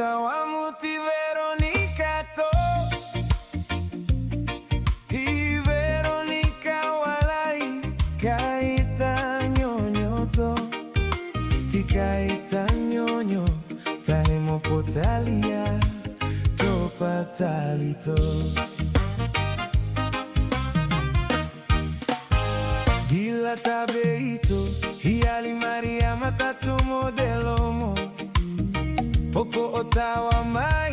otawamuti Veronica to I Veronica walai kaita nyonyo to Ti kaita nyonyo Tahemo potalia to patalito Gila tabeito Hiali Maria matatu modelomo Poco otawa mai